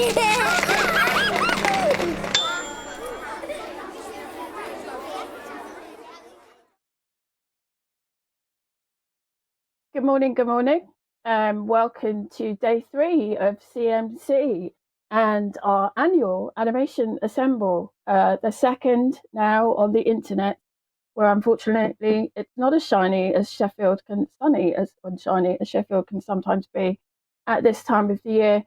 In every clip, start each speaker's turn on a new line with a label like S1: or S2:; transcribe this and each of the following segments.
S1: Good morning, good morning. Welcome to day 3 of CMC and our annual Animation Assemble, the second now on the internet, where unfortunately it's not as sunny as Sheffield can sometimes be at this time of the year.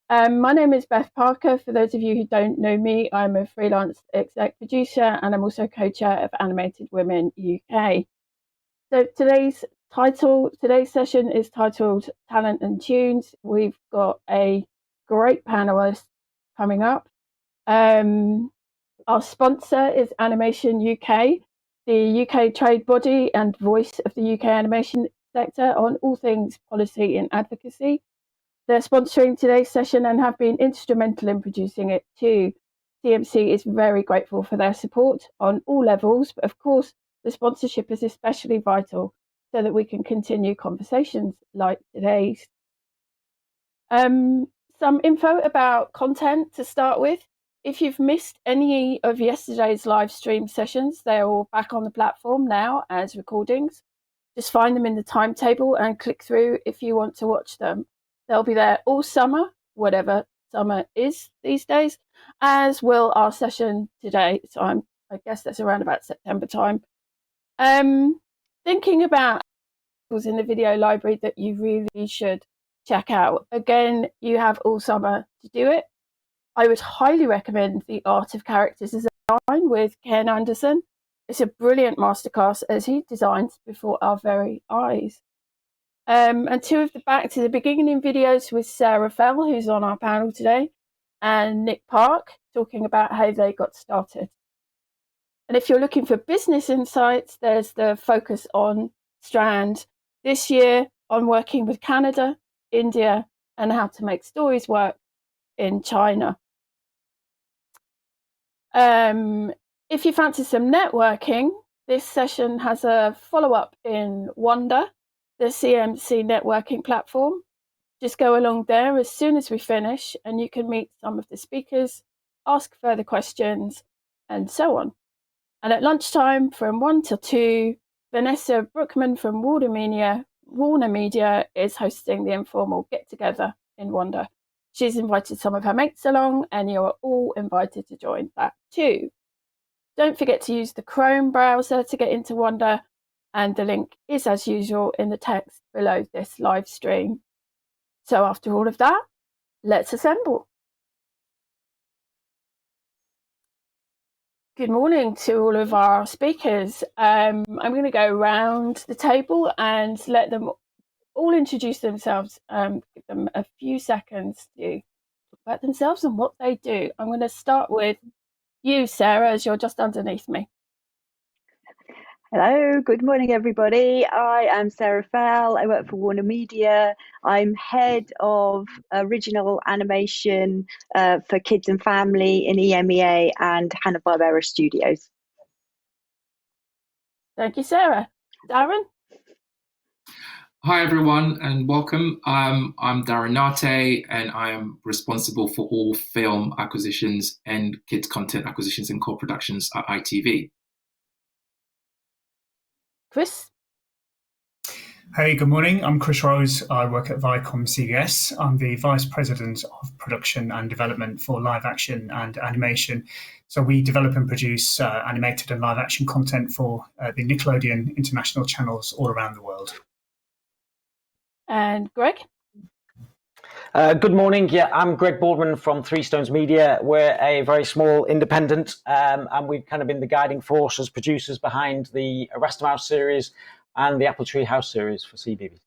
S1: My name is Beth Parker. For those of you who don't know me, I'm a freelance exec producer and I'm also co-chair of Animated Women UK. So today's session is titled Talent and Tunes. We've got a great panelist coming up. Our sponsor is Animation UK, the UK trade body and voice of the UK animation sector on all things policy and advocacy. They're sponsoring today's session and have been instrumental in producing it too. CMC is very grateful for their support on all levels, but of course, the sponsorship is especially vital so that we can continue conversations like today's. Some info about content to start with. If you've missed any of yesterday's live stream sessions, they're all back on the platform now as recordings. Just find them in the timetable and click through if you want to watch them. They'll be there all summer, whatever summer is these days, as will our session today. So I guess that's around about September time. Thinking about was in the video library that you really should check out. Again, you have all summer to do it. I would highly recommend The Art of Character Design with Ken Anderson. It's a brilliant masterclass as he designs before our very eyes. And 2 of the Back to the Beginning videos with Sarah Fell, who's on our panel today, and Nick Park, talking about how they got started. And if you're looking for business insights, there's the Focus on strand this year on working with Canada, India, and how to make stories work in China. If you fancy some networking, this session has a follow-up in Wonder, the CMC networking platform. Just go along there as soon as we finish and you can meet some of the speakers, ask further questions, and so on. And at lunchtime from 1 till 2, Vanessa Brookman from Warner Media is hosting the informal get-together in Wonder. She's invited some of her mates along and you're all invited to join that too. Don't forget to use the Chrome browser to get into Wonder, and the link is as usual in the text below this live stream. So after all of that, let's assemble. Good morning to all of our speakers. I'm going to go around the table and let them all introduce themselves, give them a few seconds to talk about themselves and what they do. I'm going to start with you, Sarah, as you're just underneath me.
S2: Hello, good morning, everybody. I am Sarah Fell. I work for Warner Media. I'm head of original animation for kids and family in EMEA and Hanna-Barbera Studios.
S1: Thank you, Sarah. Darren?
S3: Hi, everyone, and welcome. I'm Darren Nate, and I am responsible for all film acquisitions and kids content acquisitions and co-productions at ITV.
S1: Chris?
S4: Hey, good morning. I'm Chris Rose. I work at Viacom CBS. I'm the Vice President of Production and Development for live action and animation. So we develop and produce animated and live action content for the Nickelodeon international channels all around the world.
S1: And Greg?
S5: Good morning. Yeah, I'm Greg Boardman from Three Stones Media. We're a very small independent, and we've kind of been the guiding force as producers behind the Arrested Mouse series and the Apple Tree House series for CBeebies.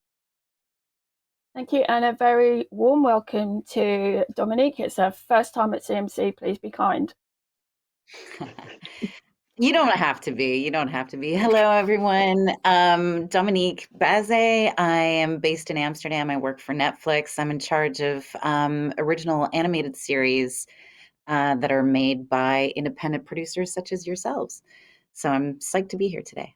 S1: Thank you, and a very warm welcome to Dominique. It's her first time at CMC. Please be kind.
S6: You don't have to be. You don't have to be. Hello, everyone. Dominique Bazet. I am based in Amsterdam. I work for Netflix. I'm in charge of original animated series that are made by independent producers such as yourselves. So I'm psyched to be here today.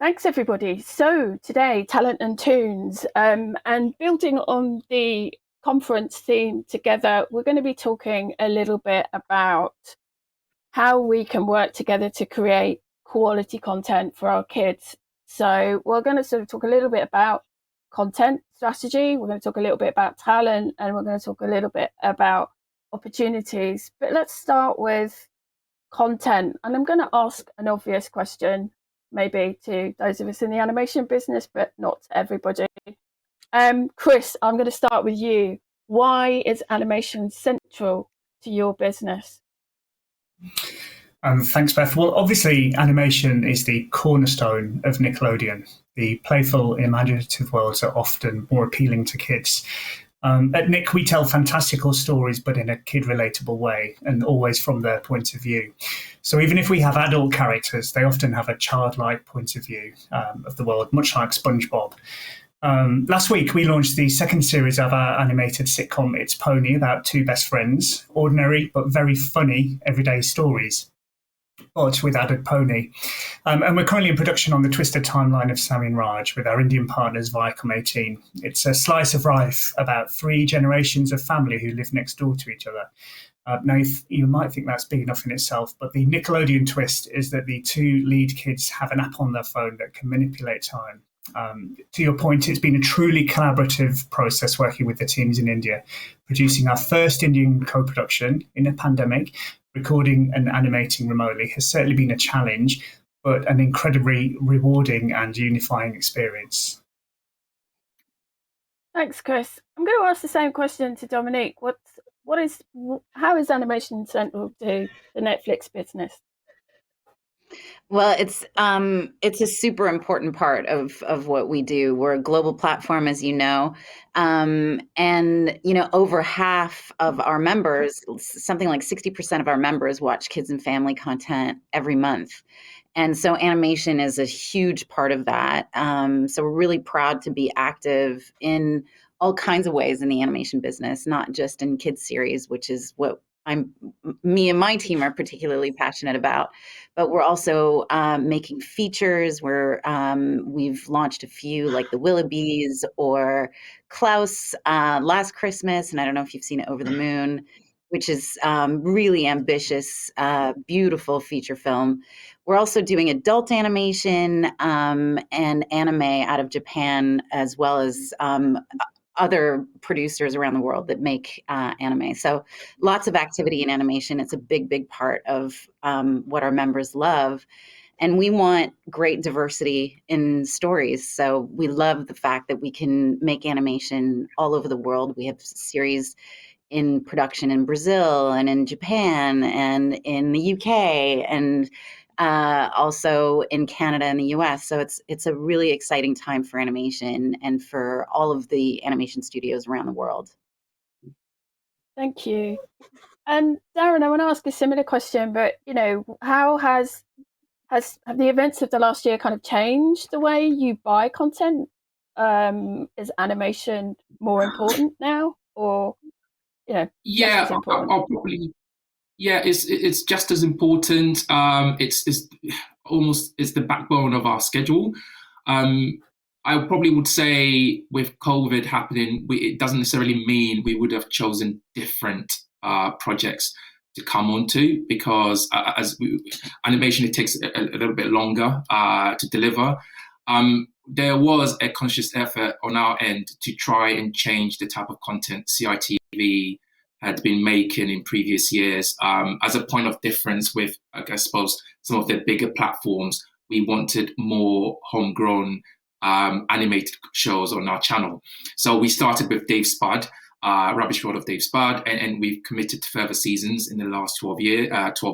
S1: Thanks, everybody. So today, Talent and Tunes, and building on the conference theme together, we're going to be talking a little bit about how we can work together to create quality content for our kids. So we're going to sort of talk a little bit about content strategy, we're going to talk a little bit about talent, and we're going to talk a little bit about opportunities. But let's start with content. And I'm going to ask an obvious question, maybe to those of us in the animation business, but not to everybody. Chris, I'm going to start with you. Why is animation central to your business?
S4: Thanks, Beth. Well, obviously, animation is the cornerstone of Nickelodeon. The playful, imaginative worlds are often more appealing to kids. At Nick, we tell fantastical stories, but in a kid-relatable way, and always from their point of view. So even if we have adult characters, they often have a childlike point of view of the world, much like SpongeBob. Last week, we launched the second series of our animated sitcom, It's Pony, about two best friends, ordinary but very funny everyday stories, but with added pony. And we're currently in production on the twisted timeline of Samin Raj with our Indian partners Viacom 18. It's a slice of life about 3 generations of family who live next door to each other. Now, you might think that's big enough in itself, but the Nickelodeon twist is that the 2 lead kids have an app on their phone that can manipulate time. To your point, it's been a truly collaborative process working with the teams in India, producing our first Indian co-production in a pandemic. Recording and animating remotely has certainly been a challenge, but an incredibly rewarding and unifying experience.
S1: Thanks, Chris. I'm going to ask the same question to Dominique. How is animation central to the Netflix business?
S6: Well, it's a super important part of what we do. We're a global platform, as you know, and over half of our members, something like 60% of our members, watch kids and family content every month, and so animation is a huge part of that. So we're really proud to be active in all kinds of ways in the animation business, not just in kids series, which is what me and my team are particularly passionate about, but we're also making features where we've launched a few like the Willoughbys or Klaus last Christmas, and I don't know if you've seen it, Over the Moon, which is really ambitious, beautiful feature film. We're also doing adult animation and anime out of Japan, as well as other producers around the world that make anime. So lots of activity in animation. It's a big, big part of what our members love. And we want great diversity in stories. So we love the fact that we can make animation all over the world. We have series in production in Brazil and in Japan and in the UK and also in Canada and the US. So it's a really exciting time for animation and for all of the animation studios around the world.
S1: Thank you. And Darren, I want to ask a similar question, but how have the events of the last year kind of changed the way you buy content? Is animation more important now, or
S3: Yeah,
S1: just as important?
S3: I'll probably. Yeah, it's just as important. It's the backbone of our schedule. I probably would say with COVID happening, it doesn't necessarily mean we would have chosen different projects to come onto, because animation, it takes a little bit longer to deliver. There was a conscious effort on our end to try and change the type of content CITV had been making in previous years. As a point of difference with, I suppose, some of the bigger platforms, we wanted more homegrown animated shows on our channel. So we started with Dave Spud, Rubbish World of Dave Spud, and we've committed to further seasons in the last 12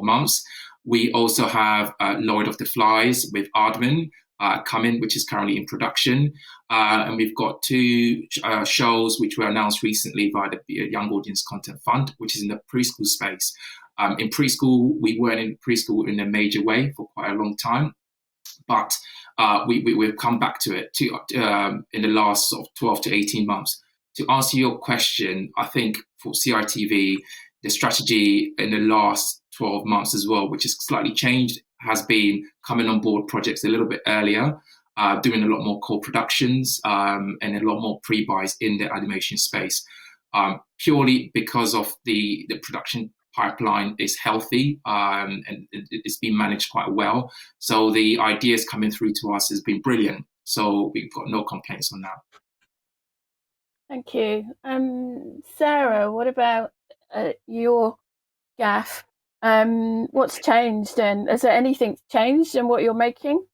S3: months. We also have Lord of the Flies with Aardman coming, which is currently in production. And we've got 2 shows which were announced recently by the Young Audience Content Fund, which is in the preschool space. In preschool, we weren't in preschool in a major way for quite a long time, but we've come back to it in the last sort of 12 to 18 months. To answer your question, I think for CITV, the strategy in the last 12 months as well, which has slightly changed, has been coming on board projects a little bit earlier, doing a lot more co-productions and a lot more pre-buys in the animation space. purely because of the production pipeline is healthy, and it's been managed quite well. So the ideas coming through to us has been brilliant. So we've got no complaints on that.
S1: Thank you. Sarah, what about your gaff? What's changed, and has there anything changed in what you're making?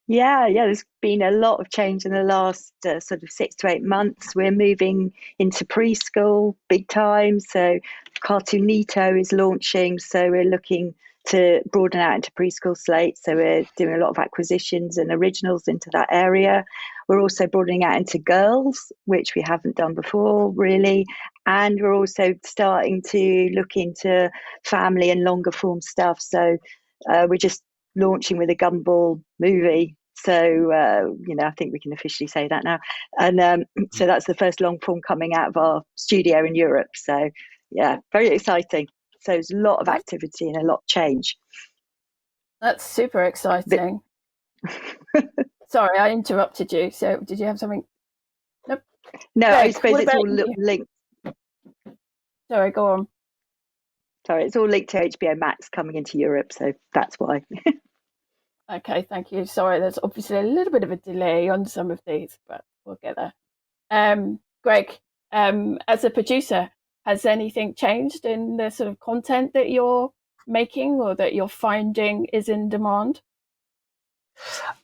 S2: Yeah, there's been a lot of change in the last sort of 6 to 8 months. We're moving into preschool big time. So Cartoonito is launching. So we're looking to broaden out into preschool slate. So we're doing a lot of acquisitions and originals into that area. We're also broadening out into girls, which we haven't done before, really. And we're also starting to look into family and longer form stuff. So we're just launching with a Gumball movie. So, I think we can officially say that now. And so that's the first long form coming out of our studio in Europe. So, yeah, very exciting. So there's a lot of activity and a lot of change.
S1: That's super exciting. Sorry, I interrupted you. So did you have something? Nope.
S2: No,
S1: Greg,
S2: I suppose
S1: what
S2: it's
S1: about
S2: all
S1: you?
S2: linked.
S1: Sorry, go on.
S2: Sorry, it's all linked to HBO Max coming into Europe. So that's why.
S1: Okay, thank you. Sorry, there's obviously a little bit of a delay on some of these, but we'll get there. Greg, as a producer, has anything changed in the sort of content that you're making or that you're finding is in demand?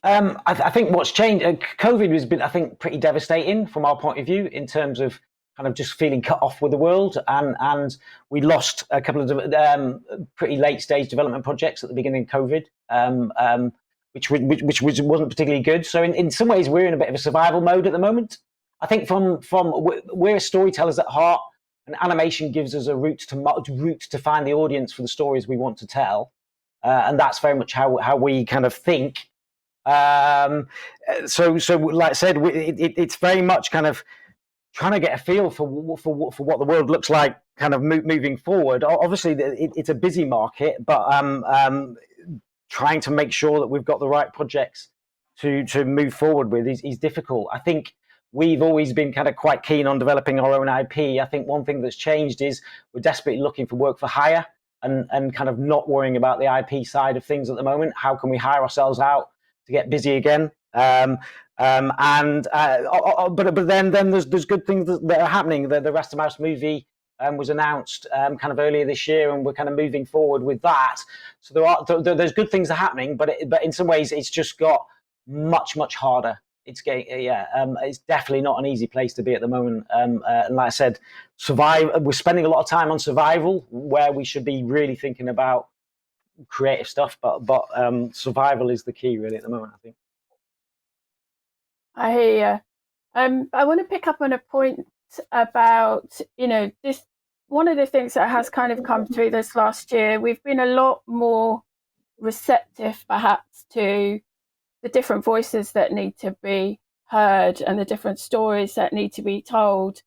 S5: I think what's changed, COVID has been, I think, pretty devastating from our point of view in terms of kind of just feeling cut off with the world, and we lost a couple of pretty late stage development projects at the beginning of COVID, which wasn't particularly good. So in some ways, we're in a bit of a survival mode at the moment. I think from we're storytellers at heart, and animation gives us a route to find the audience for the stories we want to tell, and that's very much how we kind of think. So like I said, it's very much kind of trying to get a feel for what the world looks like kind of moving forward. Obviously it's a busy market, but trying to make sure that we've got the right projects to move forward with is difficult. I think we've always been kind of quite keen on developing our own IP. I think one thing that's changed is we're desperately looking for work for hire and kind of not worrying about the IP side of things at the moment. How can we hire ourselves out to get busy again? But then there's good things that are happening. The Rest of Mouse movie was announced kind of earlier this year, and we're kind of moving forward with that. So there's good things are happening, but in some ways it's just got much harder. It's it's definitely not an easy place to be at the moment. And like I said, we're spending a lot of time on survival where we should be really thinking about creative stuff, but survival is the key really at the moment, I think.
S1: I hear you. I want to pick up on a point about, this. One of the things that has kind of come through this last year, we've been a lot more receptive perhaps to the different voices that need to be heard and the different stories that need to be told.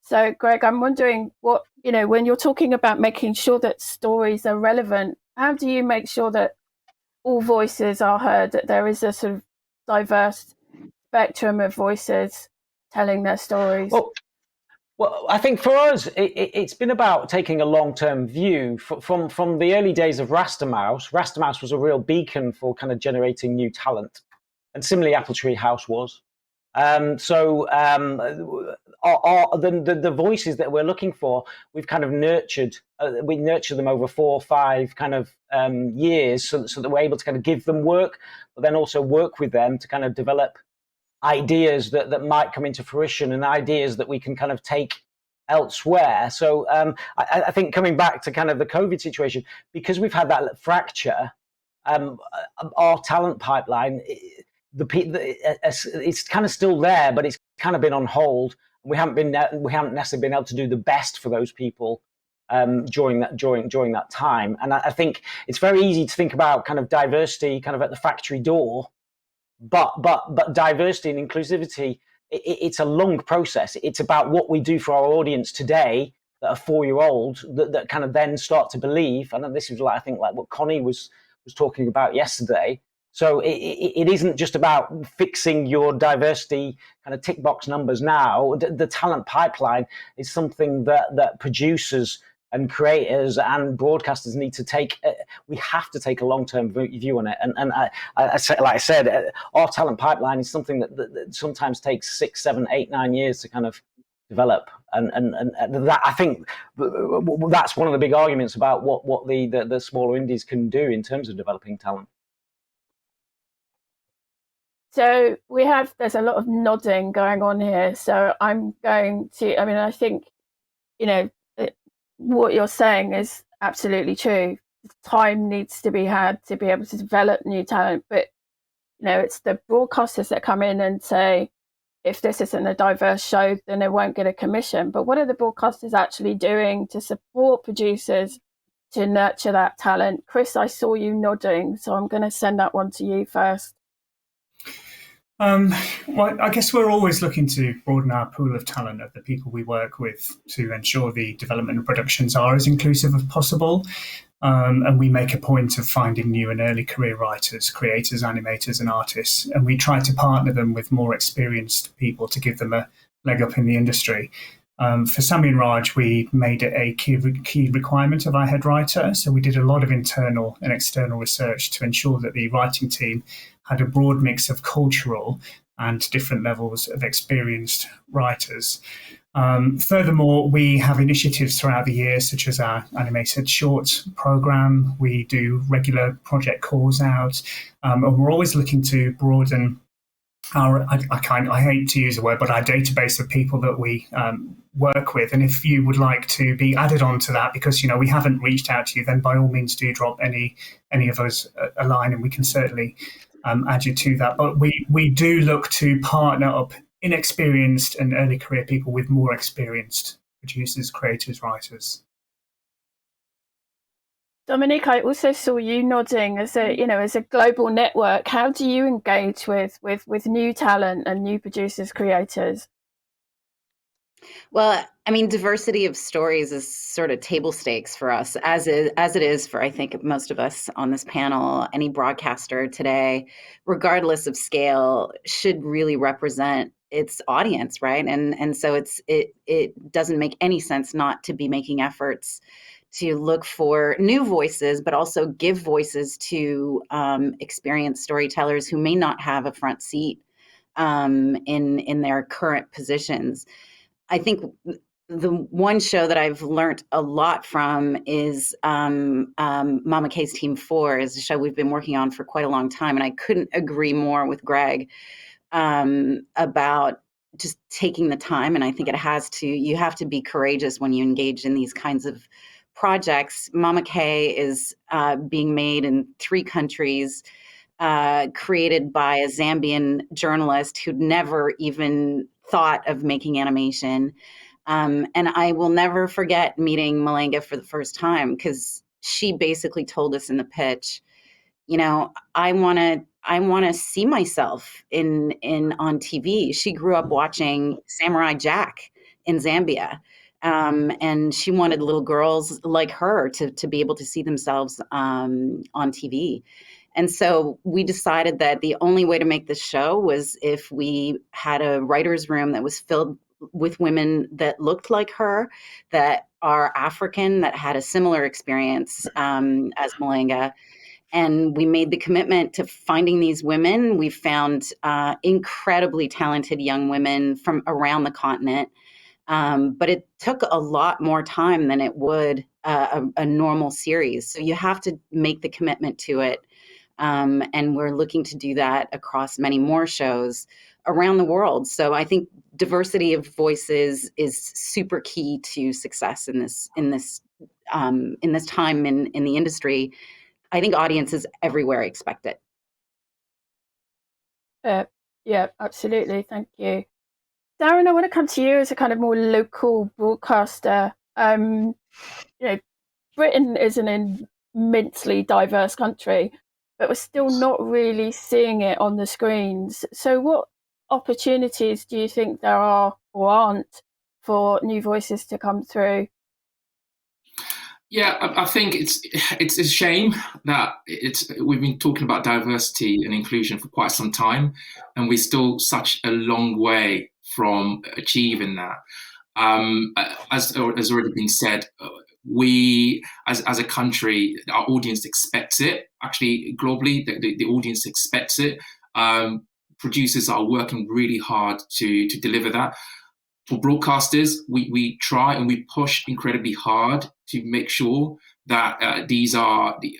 S1: So, Greg, I'm wondering when you're talking about making sure that stories are relevant, how do you make sure that all voices are heard, that there is a sort of diverse spectrum of voices telling their stories?
S5: Well, I think for us, it's been about taking a long-term view. From the early days of Rastermouse, Rastermouse was a real beacon for kind of generating new talent. And similarly, Apple Tree House was. The voices that we're looking for, we've kind of nurtured. We nurture them over 4 or 5 kind of years so that we're able to kind of give them work, but then also work with them to kind of develop ideas that might come into fruition and ideas that we can kind of take elsewhere. So I think coming back to kind of the COVID situation, because we've had that fracture, our talent pipeline, it's kind of still there, but it's kind of been on hold. We haven't necessarily been able to do the best for those people during that time. And I think it's very easy to think about kind of diversity kind of at the factory door. But diversity and inclusivity, it's a long process. It's about what we do for our audience today that are 4-year-olds that kind of then start to believe. And this is I think what Connie was talking about yesterday. So it isn't just about fixing your diversity kind of tick box numbers now. The talent pipeline is something that producers and creators and broadcasters need to take. We have to take a long-term view on it. And like I said, our talent pipeline is something that sometimes takes 6, 7, 8, 9 years to kind of develop. And that, I think that's one of the big arguments about what the smaller indies can do in terms of developing talent.
S1: So there's a lot of nodding going on here. So I'm going to, I think, what you're saying is absolutely true. Time needs to be had to be able to develop new talent. But, it's the broadcasters that come in and say, if this isn't a diverse show, then they won't get a commission. But what are the broadcasters actually doing to support producers to nurture that talent? Chris, I saw you nodding, so I'm going to send that one to you first.
S4: Well, I guess we're always looking to broaden our pool of talent of the people we work with to ensure the development and productions are as inclusive as possible. And we make a point of finding new and early career writers, creators, animators, and artists. And we try to partner them with more experienced people to give them a leg up in the industry. For Sami and Raj, we made it a key requirement of our head writer. So we did a lot of internal and external research to ensure that the writing team had a broad mix of cultural and different levels of experienced writers. Furthermore, we have initiatives throughout the year, such as our animated shorts program. We do regular project calls out, and we're always looking to broaden our, I hate to use the word, but our database of people that we work with. And if you would like to be added on to that, because we haven't reached out to you, then by all means do drop any of us a line, and we can certainly add you to that. But we do look to partner up inexperienced and early career people with more experienced producers, creators, writers.
S1: Dominique, I also saw you nodding as a global network. How do you engage with new talent and new producers, creators?
S6: Well, diversity of stories is sort of table stakes for us, as it is for, I think, most of us on this panel. Any broadcaster today, regardless of scale, should really represent its audience, right? And so it doesn't make any sense not to be making efforts to look for new voices, but also give voices to experienced storytellers who may not have a front seat in their current positions. I think the one show that I've learned a lot from is Mama K's Team 4 is a show we've been working on for quite a long time. And I couldn't agree more with Greg about just taking the time. And I think you have to be courageous when you engage in these kinds of projects. Mama K is being made in 3 countries, created by a Zambian journalist who'd never even thought of making animation. And I will never forget meeting Malenga for the first time, because she basically told us in the pitch, I want to see myself on TV. She grew up watching Samurai Jack in Zambia. And she wanted little girls like her to be able to see themselves on TV. And so we decided that the only way to make this show was if we had a writer's room that was filled with women that looked like her, that are African, that had a similar experience as Malenga. And we made the commitment to finding these women. We found incredibly talented young women from around the continent. But it took a lot more time than it would a normal series. So you have to make the commitment to it. And we're looking to do that across many more shows around the world. So I think diversity of voices is super key to success in this time in the industry. I think audiences everywhere expect it.
S1: Yeah, absolutely. Thank you. Darren, I want to come to you as a kind of more local broadcaster. Britain is an immensely diverse country, but we're still not really seeing it on the screens. So what opportunities do you think there are or aren't for new voices to come through?
S3: Yeah, I think it's a shame that we've been talking about diversity and inclusion for quite some time, and we're still such a long way from achieving that. As already been said, we as a country, our audience expects it. Actually, globally, the audience expects it. Producers are working really hard to deliver that. For broadcasters, we try and we push incredibly hard to make sure that these are the.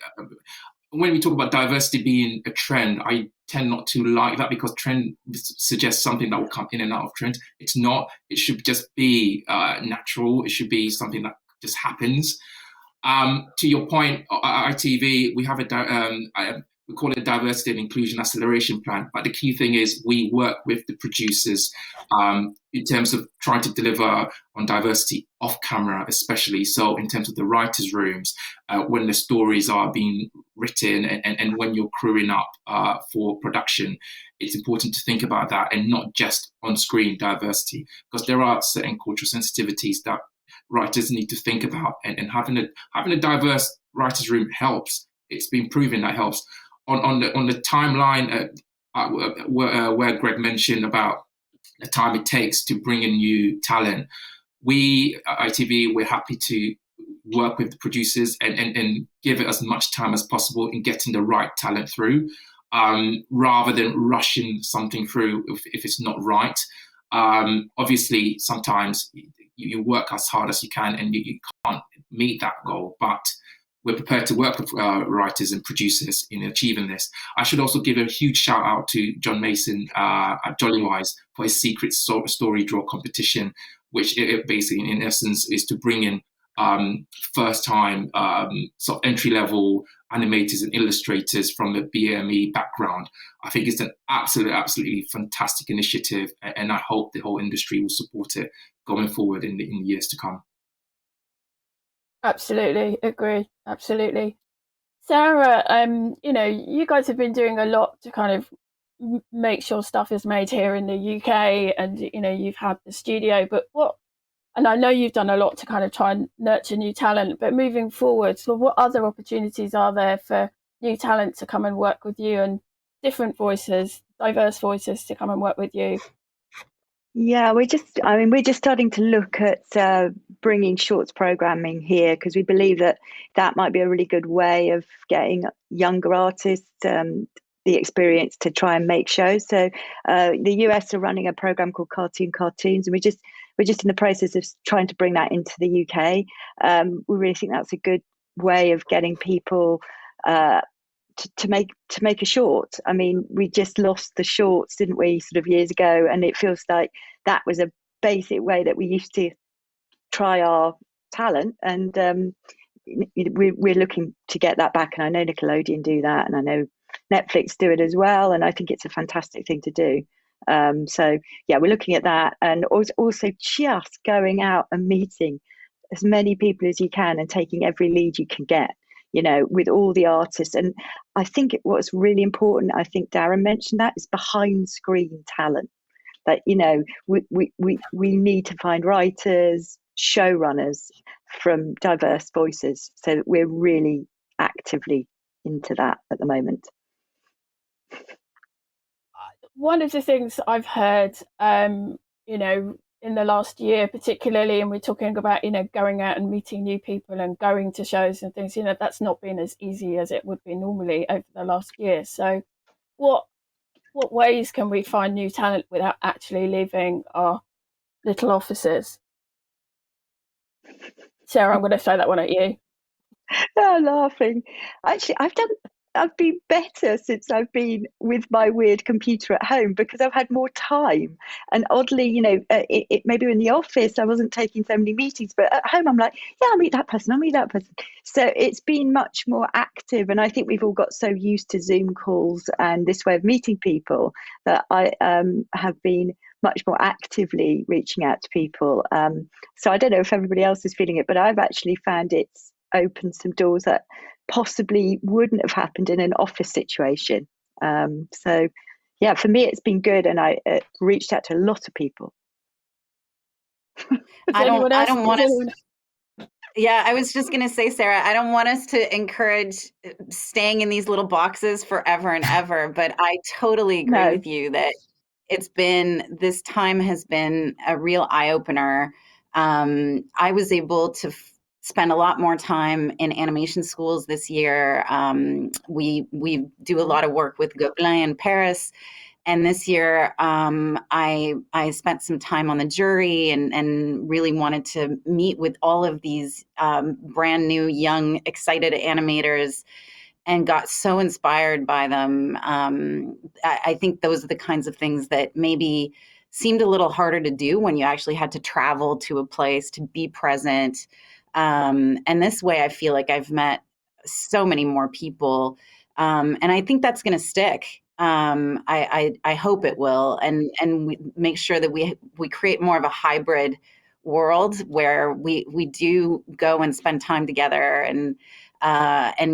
S3: When we talk about diversity being a trend, I tend not to like that because trend suggests something that will come in and out of trend. It's not. It should just be natural. It should be something that just happens. To your point, ITV, we have we call it a diversity and inclusion acceleration plan. But the key thing is we work with the producers in terms of trying to deliver on diversity off camera, especially. So in terms of the writers' rooms, when the stories are being written and when you're crewing up for production, it's important to think about that and not just on-screen diversity, because there are certain cultural sensitivities that writers need to think about, and having a diverse writers' room helps. It's been proven that helps. On the timeline where Greg mentioned about the time it takes to bring in new talent, we at ITV, we're happy to work with the producers and give it as much time as possible in getting the right talent through, rather than rushing something through if it's not right. Obviously, sometimes you work as hard as you can and you can't meet that goal, but we're prepared to work with writers and producers in achieving this. I should also give a huge shout out to John Mason at Jollywise for his secret story draw competition, which it basically, in essence, is to bring in first-time sort of entry-level animators and illustrators from the BME background. I think it's an absolutely fantastic initiative, and I hope the whole industry will support it going forward in the years to come.
S1: Absolutely agree. Absolutely. Sarah, you guys have been doing a lot to kind of make sure stuff is made here in the UK, and you've had the studio, but and I know you've done a lot to kind of try and nurture new talent, but moving forward, so what other opportunities are there for new talent to come and work with you, and different voices, diverse voices to come and work with you?
S2: Yeah, we're just starting to look at bringing shorts programming here, because we believe that might be a really good way of getting younger artists the experience to try and make shows. So the US are running a program called Cartoons, and we're just in the process of trying to bring that into the UK. We really think that's a good way of getting people to make a short. I mean, we just lost the shorts, didn't we, sort of years ago, and it feels like that was a basic way that we used to try our talent, and we're looking to get that back. And I know Nickelodeon do that, and I know Netflix do it as well, and I think it's a fantastic thing to do. So yeah, we're looking at that, and also just going out and meeting as many people as you can and taking every lead you can get, with all the artists. And I think what's really important, I think Darren mentioned that, is behind screen talent. That we need to find writers, showrunners from diverse voices, so that we're really actively into that at the moment.
S1: One of the things I've heard, in the last year particularly, and we're talking about, going out and meeting new people and going to shows and things, that's not been as easy as it would be normally over the last year. So what ways can we find new talent without actually leaving our little offices? Sarah, I'm going to throw that one at you.
S2: I'm laughing. Actually, I've been better since I've been with my weird computer at home, because I've had more time. And oddly, it maybe in the office I wasn't taking so many meetings, but at home I'm like, yeah, I'll meet that person. So it's been much more active. And I think we've all got so used to Zoom calls and this way of meeting people that I have been much more actively reaching out to people. So I don't know if everybody else is feeling it, but I've actually found it's opened some doors that possibly wouldn't have happened in an office situation. So yeah, for me it's been good, and I reached out to a lot of people.
S6: I don't want to Yeah, I was just going to say, Sarah, I don't want us to encourage staying in these little boxes forever and ever, but I totally agree
S2: No.
S6: with you that this time has been a real eye opener. I was able to spend a lot more time in animation schools this year. We do a lot of work with Gobelin in Paris. And this year, I spent some time on the jury and really wanted to meet with all of these brand new, young, excited animators, and got so inspired by them. I think those are the kinds of things that maybe seemed a little harder to do when you actually had to travel to a place to be present. And this way, I feel like I've met so many more people, and I think that's going to stick. I hope it will, and we make sure that we create more of a hybrid world where we do go and spend time together and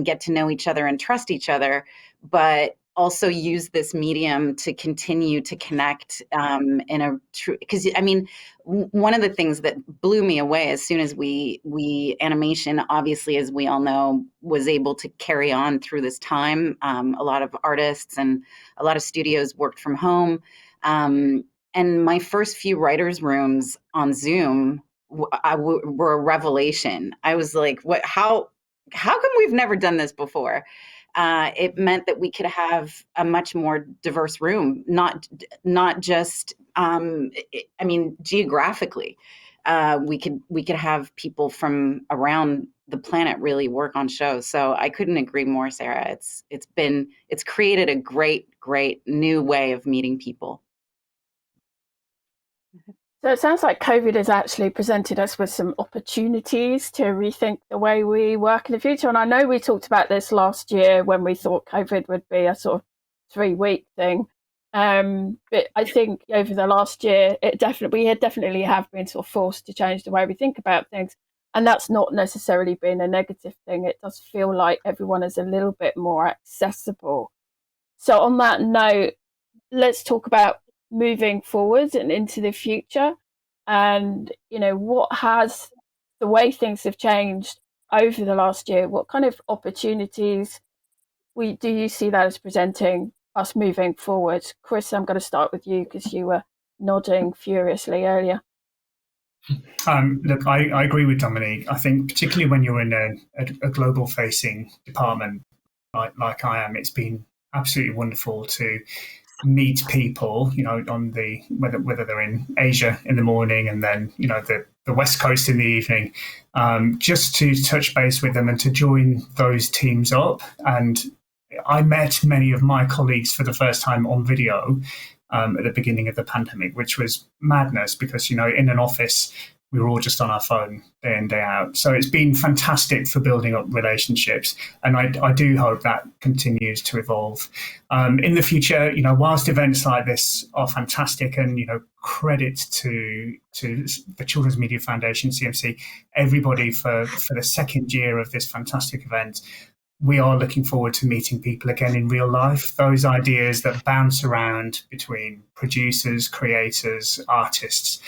S6: get to know each other and trust each other, but also use this medium to continue to connect in a true, because I mean, one of the things that blew me away as soon as we animation, obviously, as we all know, was able to carry on through this time. A lot of artists and a lot of studios worked from home. And my first few writers' rooms on Zoom were a revelation. I was like, "What? How come we've never done this before?" It meant that we could have a much more diverse room, not just, I mean, geographically. We could have people from around the planet really work on shows. So I couldn't agree more, Sarah. It's created a great new way of meeting people.
S1: So it sounds like COVID has actually presented us with some opportunities to rethink the way we work in the future. And I know we talked about this last year when we thought COVID would be a sort of 3-week thing. But I think over the last year, we definitely have been sort of forced to change the way we think about things. And that's not necessarily been a negative thing. It does feel like everyone is a little bit more accessible. So on that note, let's talk about moving forward and into the future, and what has the way things have changed over the last year. What kind of opportunities do you see that as presenting us moving forward? Chris, I'm going to start with you because you were nodding furiously earlier.
S4: Look, I agree with Dominique. I think particularly when you're in a global facing department like I am, it's been absolutely wonderful to meet people, on the whether they're in Asia in the morning and then the West Coast in the evening, just to touch base with them and to join those teams up. And I met many of my colleagues for the first time on video at the beginning of the pandemic, which was madness because in an office we were all just on our phone day in, day out. So it's been fantastic for building up relationships. And I do hope that continues to evolve. In the future, whilst events like this are fantastic and, credit to the Children's Media Foundation, CMC, everybody for the second year of this fantastic event, we are looking forward to meeting people again in real life. Those ideas that bounce around between producers, creators, artists,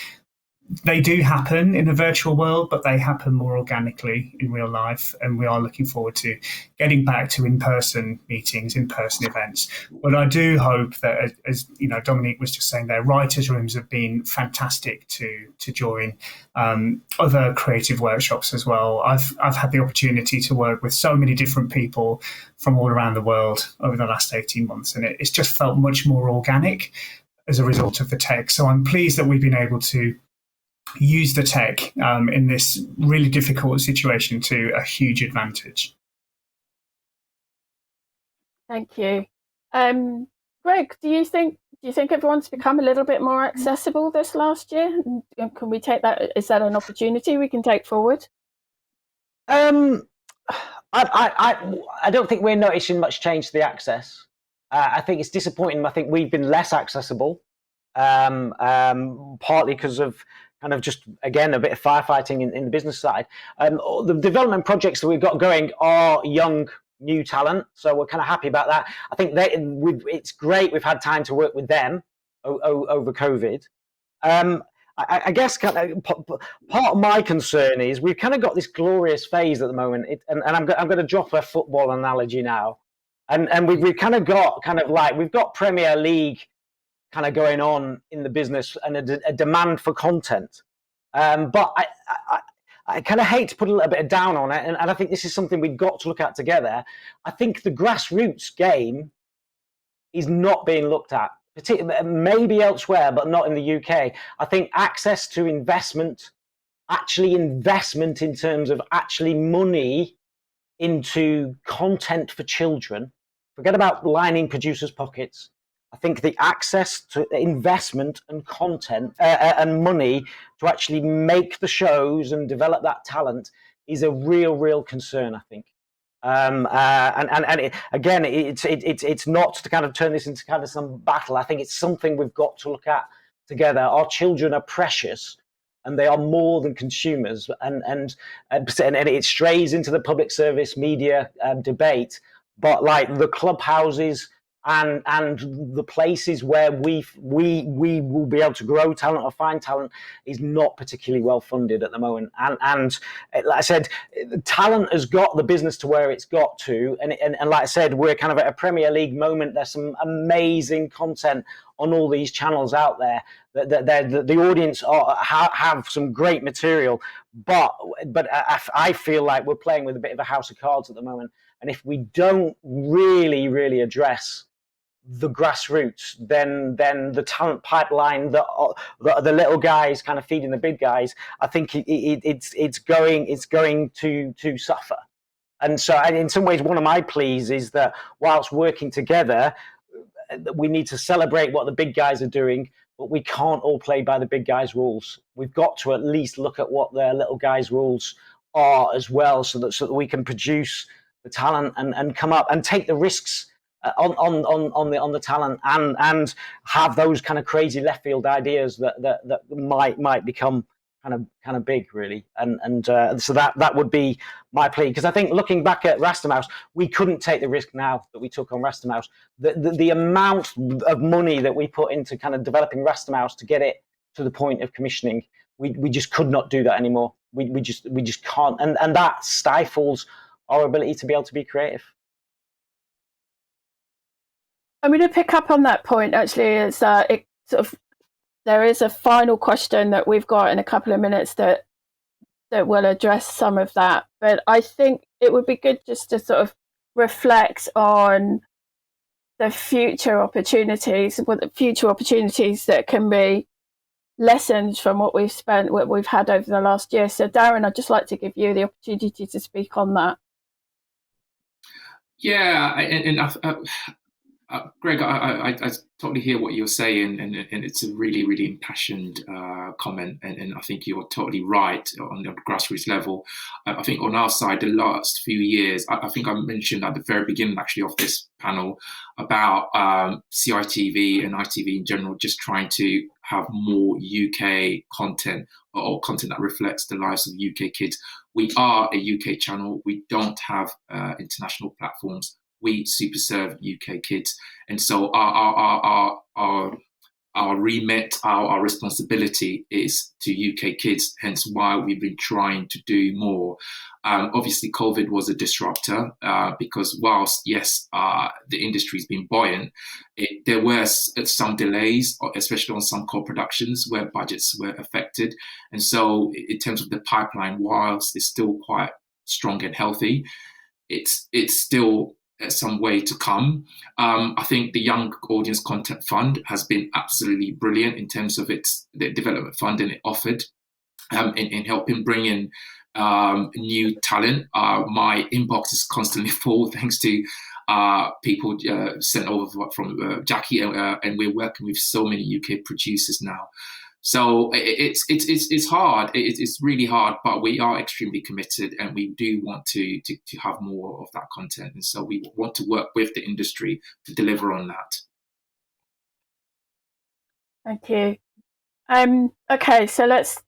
S4: they do happen in a virtual world, but they happen more organically in real life. And we are looking forward to getting back to in-person meetings, in-person events. But I do hope that, as Dominique was just saying there, writers' rooms have been fantastic to join, other creative workshops as well. I've had the opportunity to work with so many different people from all around the world over the last 18 months, and it's just felt much more organic as a result of the tech. So I'm pleased that we've been able to use the tech in this really difficult situation to a huge advantage.
S1: Thank you. Greg, do you think everyone's become a little bit more accessible this last year? And can we take that? Is that an opportunity we can take forward?
S5: I don't think we're noticing much change to the access. I think it's disappointing. I think we've been less accessible, partly because of kind of just, again, a bit of firefighting in the business side. The development projects that we've got going are young, new talent, so we're kind of happy about that. I think it's great we've had time to work with them over COVID. I guess part of my concern is we've kind of got this glorious phase at the moment, and I'm going to drop a football analogy now, and we've kind of got we've got Premier League kind of going on in the business and a demand for content, but I kind of hate to put a little bit of down on it, and I think this is something we've got to look at together. I think the grassroots game is not being looked at, maybe elsewhere, but not in the UK. I think access to investment in terms of actually money into content for children, forget about lining producers' pockets. I think the access to investment and content and money to actually make the shows and develop that talent is a real concern, I think. It's not to kind of turn this into kind of some battle. I think it's something we've got to look at together. Our children are precious, and they are more than consumers. And it strays into the public service media debate. But like the clubhouses and the places where we will be able to grow talent or find talent is not particularly well funded at the moment. And like I said, talent has got the business to where it's got to. And like I said, we're kind of at a Premier League moment. There's some amazing content on all these channels out there. The audience have some great material, but I feel like we're playing with a bit of a house of cards at the moment. And if we don't really address the grassroots, then the talent pipeline, the little guys kind of feeding the big guys, I think it's going to suffer. And so, in some ways, one of my pleas is that whilst working together, we need to celebrate what the big guys are doing, but we can't all play by the big guys' rules. We've got to at least look at what their little guys' rules are as well, so that we can produce the talent and come up and take the risks on the talent and have those kind of crazy left field ideas that might become kind of big, really. And so that would be my plea, because I think looking back at Rastermouse, we couldn't take the risk now that we took on Rastermouse. The amount of money that we put into kind of developing Rastermouse to get it to the point of commissioning, we just could not do that anymore. We just can't, and that stifles our ability to be able to be creative.
S1: I'm going to pick up on that point. Actually, there is a final question that we've got in a couple of minutes that will address some of that. But I think it would be good just to sort of reflect on the future opportunities that can be lessons from what we've had over the last year. So, Darren, I'd just like to give you the opportunity to speak on that.
S3: Yeah, Greg, I totally hear what you're saying, and it's a really impassioned comment, and I think you're totally right on the grassroots level. I think on our side, the last few years, I think I mentioned at the very beginning actually of this panel about CITV and ITV in general just trying to have more UK content or content that reflects the lives of UK kids. We are a UK channel. We don't have international platforms. We super serve UK kids, and so our remit, our responsibility is to UK kids. Hence, why we've been trying to do more. Obviously, COVID was a disruptor because whilst yes, the industry's been buoyant, there were some delays, especially on some co-productions where budgets were affected, and so in terms of the pipeline, whilst it's still quite strong and healthy, it's still some way to come. I think the Young Audience Content Fund has been absolutely brilliant in terms of the development funding it offered in helping bring in new talent. My inbox is constantly full thanks to people sent over from Jackie, and we're working with so many UK producers now. So it's hard. It's really hard, but we are extremely committed, and we do want to have more of that content. And so we want to work with the industry to deliver on that.
S1: Thank you. Okay, so let's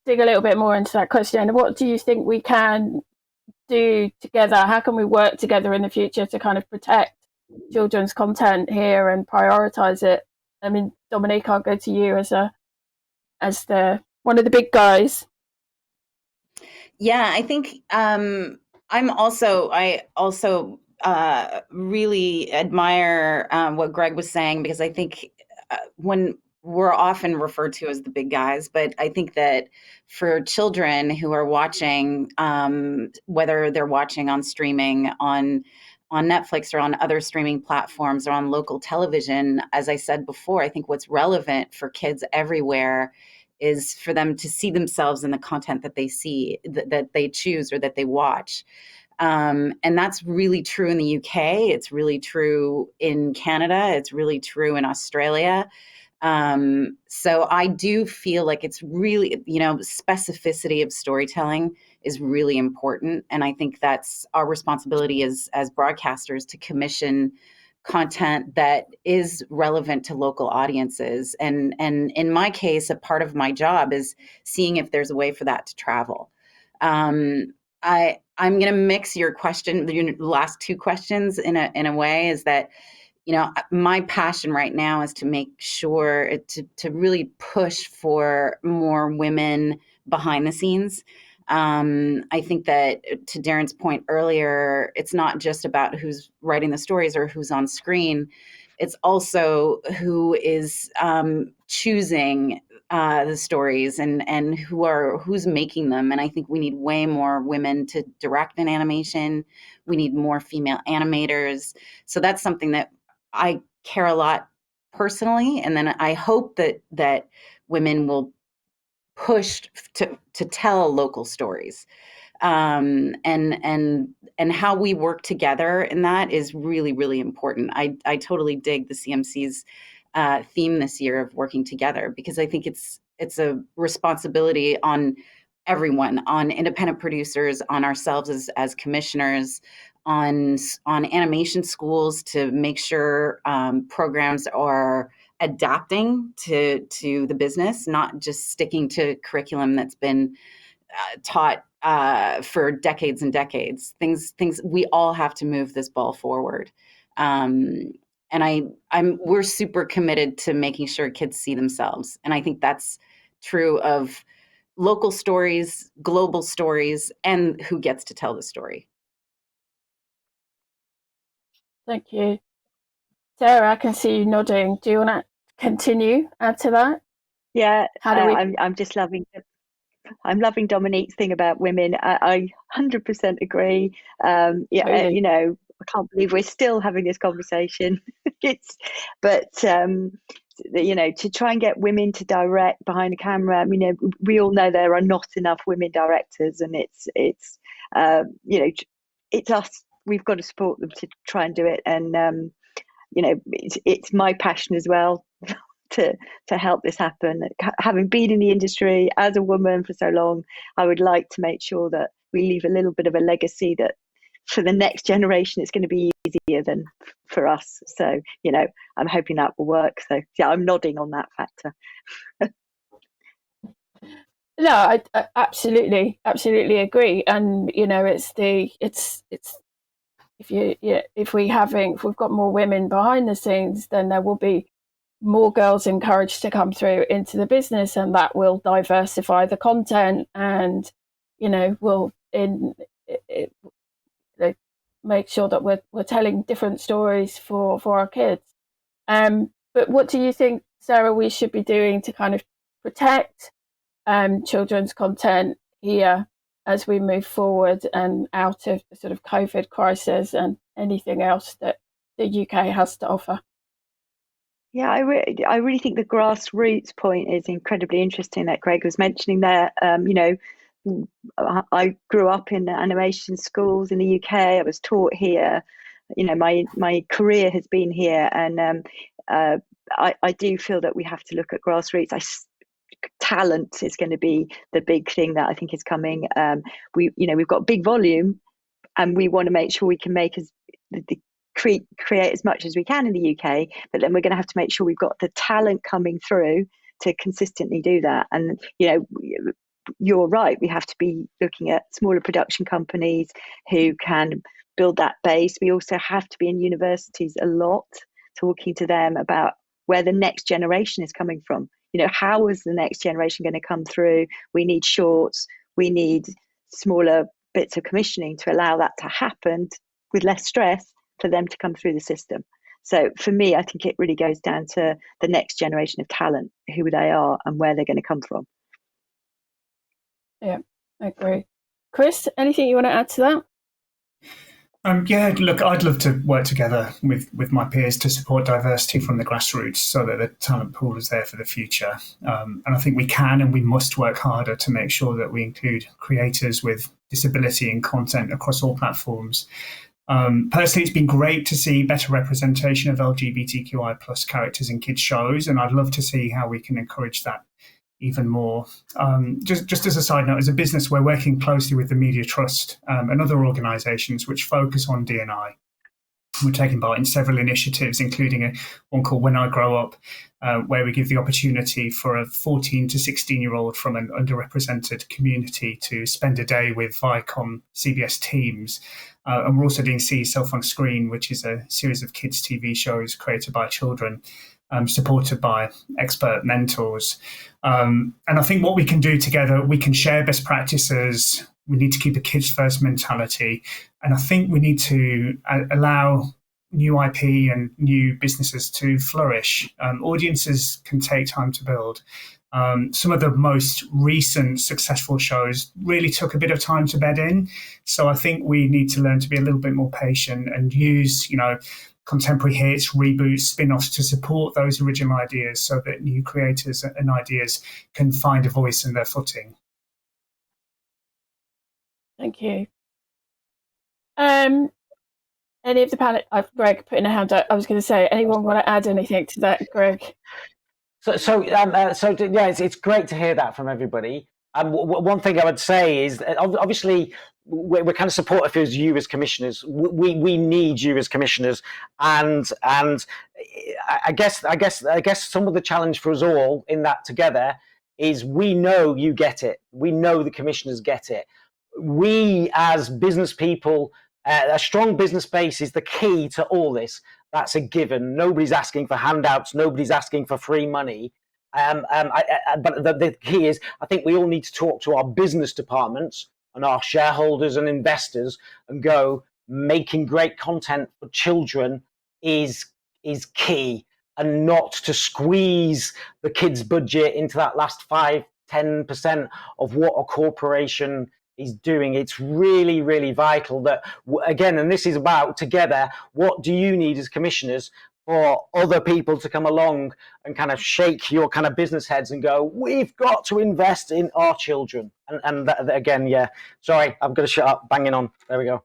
S1: dig a little bit more into that question. What do you think we can do together? How can we work together in the future to kind of protect children's content here and prioritise it? I mean, Dominique, I'll go to you as a as one of the big guys?
S6: Yeah, I think I also really admire what Greg was saying, because I think when we're often referred to as the big guys, but I think that for children who are watching, whether they're watching on streaming on Netflix or on other streaming platforms or on local television, as I said before, I think what's relevant for kids everywhere is for them to see themselves in the content that they see, that they choose or that they watch. And that's really true in the UK. It's really true in Canada. It's really true in Australia. So I do feel like it's really, specificity of storytelling is really important. And I think that's our responsibility as broadcasters, to commission content that is relevant to local audiences. And in my case, a part of my job is seeing if there's a way for that to travel. I'm going to mix your last two questions in a way, is that, my passion right now is to make sure to really push for more women behind the scenes. I think that, to Darren's point earlier, it's not just about who's writing the stories or who's on screen. It's also who is choosing the stories and who's making them. And I think we need way more women to direct in animation. We need more female animators. So that's something that I care a lot personally. And then I hope that women will push to tell local stories. And how we work together in that is really, really important. I totally dig the CMC's theme this year of working together, because I think it's a responsibility on everyone, on independent producers, on ourselves as commissioners, on animation schools, to make sure programs are adapting to the business, not just sticking to curriculum that's been taught for decades and decades. Things we all have to move this ball forward. And we're super committed to making sure kids see themselves. And I think that's true of local stories, global stories, and who gets to tell the story.
S1: Thank you. Sarah, I can see you nodding. Do you want to continue, add to that?
S2: Yeah,
S1: How do we...
S2: I'm just loving it. I'm loving Dominique's thing about women. I 100% agree.
S1: Really?
S2: I can't believe we're still having this conversation. To try and get women to direct behind the camera. We all know there are not enough women directors, and it's us. We've got to support them to try and do it. And it's my passion as well to help this happen. Having been in the industry as a woman for so long, I would like to make sure that we leave a little bit of a legacy that for the next generation it's going to be easier than for us. So I'm hoping that will work. So yeah, I'm nodding on that factor.
S1: No, I absolutely agree. And it's if we've got more women behind the scenes, then there will be more girls encouraged to come through into the business, and that will diversify the content, and will make sure that we're telling different stories for our kids. But what do you think, Sarah, we should be doing to kind of protect children's content here as we move forward and out of the sort of COVID crisis and anything else that the UK has to offer?
S2: Yeah, I really think the grassroots point is incredibly interesting that Greg was mentioning there. I grew up in animation schools in the UK. I was taught here. My career has been here, and I do feel that we have to look at grassroots. Talent is going to be the big thing that I think is coming. We've got big volume, and we want to make sure we can make create as much as we can in the UK, but then we're going to have to make sure we've got the talent coming through to consistently do that. And you're right, we have to be looking at smaller production companies who can build that base. We also have to be in universities a lot, talking to them about where the next generation is coming from. how is the next generation going to come through? We need shorts, we need smaller bits of commissioning to allow that to happen with less stress for them to come through the system. So for me, I think it really goes down to the next generation of talent, who they are and where they're going to come from.
S1: Yeah, I agree. Chris, anything you want to add to that?
S4: Yeah, look, I'd love to work together with my peers to support diversity from the grassroots so that the talent pool is there for the future. And I think we can and we must work harder to make sure that we include creators with disability in content across all platforms. Personally, it's been great to see better representation of LGBTQI plus characters in kids' shows, and I'd love to see how we can encourage that even more. Just as a side note, as a business, we're working closely with the Media Trust and other organisations which focus on D&I. We're taking part in several initiatives, including one called When I Grow Up, where we give the opportunity for a 14 to 16-year-old from an underrepresented community to spend a day with Viacom CBS teams. And we're also doing See Yourself on Screen, which is a series of kids' TV shows created by children, supported by expert mentors. And I think what we can do together, we can share best practices. We need to keep a kids first mentality. And I think we need to allow new IP and new businesses to flourish. Audiences can take time to build. Some of the most recent successful shows really took a bit of time to bed in. So I think we need to learn to be a little bit more patient and use, contemporary hits, reboots, spin-offs to support those original ideas so that new creators and ideas can find a voice in their footing.
S1: Thank you. Any of the panel? Greg putting a hand up. I was going to say, anyone want to add anything to that, Greg?
S5: So yeah, it's great to hear that from everybody. One thing I would say is, obviously, we're kind of supportive of you as commissioners. We need you as commissioners, and I guess some of the challenge for us all in that together is we know you get it. We know the commissioners get it. We as business people, a strong business base is the key to all this. That's a given. Nobody's asking for handouts. Nobody's asking for free money. But the key is, I think we all need to talk to our business departments and our shareholders and investors and go, making great content for children is key, and not to squeeze the kids' budget into that last 5-10% of what a corporation is doing. It's really, really vital that, again, and this is about together, what do you need as commissioners for other people to come along and kind of shake your kind of business heads and go, we've got to invest in our children. And that, again, yeah, sorry, I've got to shut up, banging on. There we go.